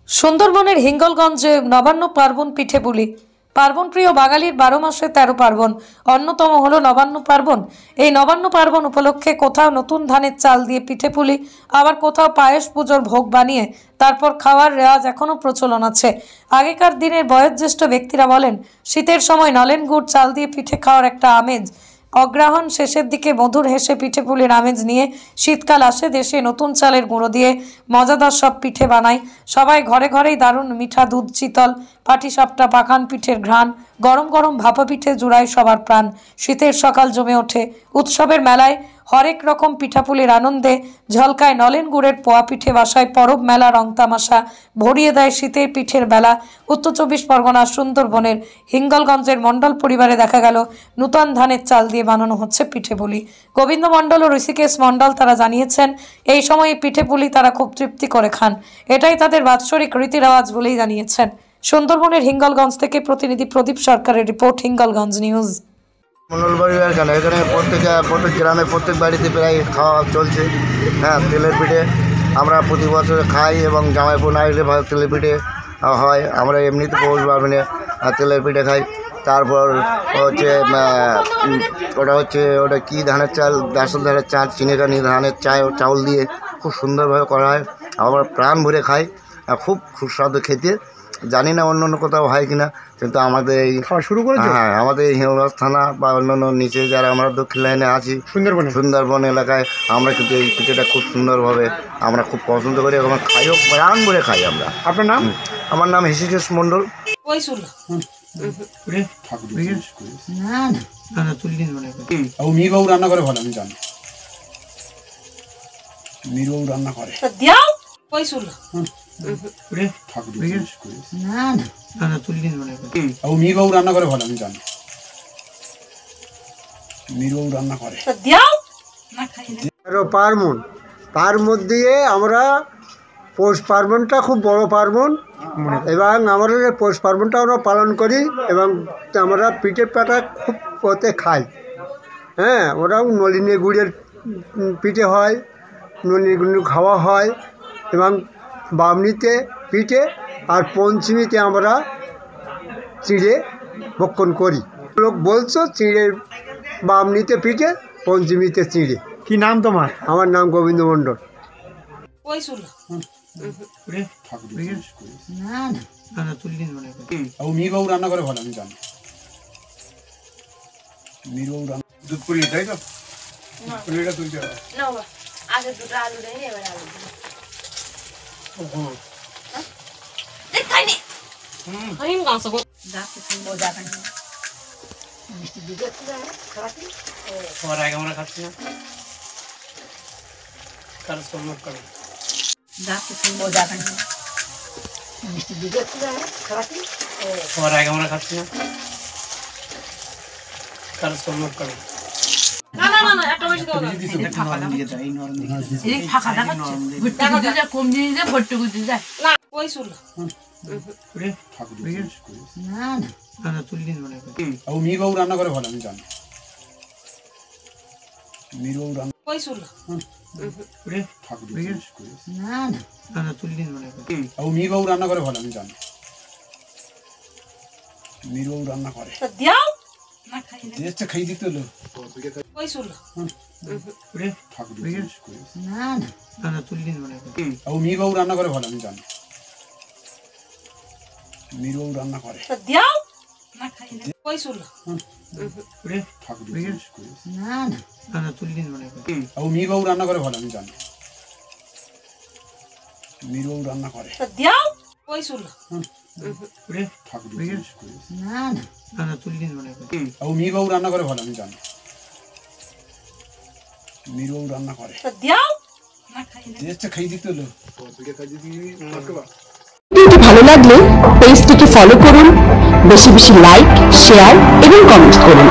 সুন্দরবনের হিঙ্গলগঞ্জে নবান্ন পার্বণ পিঠেপুলি। পার্বণ প্রিয় বাঙালির 12 মাসে 13 পার্বণ, অন্যতম হলো নবান্ন পার্বণ। এই নবান্ন পার্বণ উপলক্ষে কোথাও নতুন ধানের চাল দিয়ে পিঠেপুলি, আবার কোথাও পায়েস পুজোর ভোগ বানিয়ে তারপর খাওয়ার রেওয়াজ এখনও প্রচলন আছে। আগেকার দিনের বয়োজ্যেষ্ঠ ব্যক্তিরা বলেন, শীতের সময় নলেন গুড় চাল দিয়ে পিঠে খাওয়ার একটা আমেজ। অগ্রহায়ণ শেষের দিকে মধুর হেসে পিঠেপুলির আমেজ নিয়ে শীতকাল আসে, দেশে নতুন চালের গুঁড়ো দিয়ে মজাদার সব পিঠে বানায় সবাই। ঘরে ঘরেই দারুণ মিঠা দুধ চিতল, পাটিসাপটা, পাকান পিঠের ঘ্রাণ, গরম গরম ভাপা পিঠে জুড়ায় সবার প্রাণ। শীতের সকাল জমে ওঠে উৎসবের মেলায়, হরেক রকম পিঠাপুলির আনন্দে ঝলকায় নলেন গুড়ের পোয়া পিঠে। বাসায় পরব মেলা রং তামাশা ভরিয়ে দেয় শীতের পিঠের বেলা। উত্তর 24 পরগনার সুন্দরবনের হিঙ্গলগঞ্জের মণ্ডল পরিবারে দেখা গেল নূতন ধানের চাল দিয়ে বানানো হচ্ছে পিঠেপুলি। গোবিন্দ মণ্ডল ও ঋষিকেশ মণ্ডল তারা জানিয়েছেন, এই সময় পিঠেপুলি তারা খুব তৃপ্তি করে খান, এটাই তাদের বাৎসরিক রীতি রেওয়াজ বলেই জানিয়েছেন। সুন্দরবনের হিঙ্গলগঞ্জ থেকে প্রতিনিধি প্রদীপ সরকারের রিপোর্ট, হিঙ্গলগঞ্জ নিউজ। মণ্ডলবাড়ির এখানে প্রত্যেক গ্রামে প্রত্যেক বাড়িতে প্রায় খাওয়া চলছে। হ্যাঁ, তেলের পিঠে আমরা প্রতি বছর খাই এবং জামাইপুর না এলে তেলের পিঠে হয়। আমরা এমনিতে পৌষ পার্বণে তেলের পিঠে খাই। তারপর ওটা কি ধানের চাল, আসল ধানের চাল, চিনিকানি ধানের চাউল দিয়ে খুব সুন্দরভাবে করা হয়। আমরা প্রাণ ভরে খাই, খুব সুস্বাদু খেতে। জানি না অন্য অন্য কোথাও হয় কিনা, কিন্তু আমাদের এই শুরু করেছে। হ্যাঁ, আমাদের এই হিঙ্গলগঞ্জ থানা বা অন্যান্য নিচে যারা আমরা দক্ষিণ লাইনে আছি সুন্দরবন এলাকায়, আমরা কিন্তু এই পিঠেটা খুব সুন্দরভাবে আমরা খুব পছন্দ করি এবং খাইও, প্রাণ ভরে খাই আমরা। আপনার নাম? আমার নাম ঋষিকেশ মণ্ডল। মিরবাবু রান্না করে ভালো, আমি জানি মিরবাবু রান্না করে। মিরবাবু রান্না করে ভালো, আমি জানি মিরবাবু রান্না করে। পার্বণ, তার মধ্যে আমরা পৌষ পার্বণটা খুব বড় পার্বণ এবং আমাদের পৌষ পার্বণটা আমরা পালন করি এবং আমরা পিঠে পাটা খুব ওতে খাই। হ্যাঁ, ওরাও নলিনী গুড়ের পিঠে হয়, নলিনী গুড় খাওয়া হয় এবং বামনিতে পিঠে আর পঞ্চমীতে আমরা চিঁড়ে ভক্ষণ করি। লোক বলছো চিঁড়ে বামনিতে পিঠে, পঞ্চমীতে চিঁড়ে। কি নাম তোমার? আমার নাম গোবিন্দ মণ্ডল। মিরবাবু রান্না করে ভালো, আমি জানি মিরবাবু রান্না। দুধ পুরি, তাই তো? পুরিটা তুলতে হবে। আমরা খাচ্ছি না, আমরা খাচ্ছি না, মিরবাবু রান্না করে ভালো, আমি জানি মিরবাবু রান্না। মিরবাবু রান্না করে ভালো, আমি জানি মিরবাবু রান্না করে। খাই দিতে হলো মিরবাবু রান্না করে ভালো, আমি জানি মিরবাবু রান্না করে। মিরবাবু রান্না করে ভালো, আমি জানি মিরবাবু রান্না করে। মিরবাবু রান্না করে ভালো, আমি জানি মিরবাবু রান্না করে। খাই দিতে হলো। ভিডিওটি ভালো লাগলে পেজটিকে ফলো করুন, বেশি বেশি লাইক, শেয়ার এবং কমেন্ট করুন।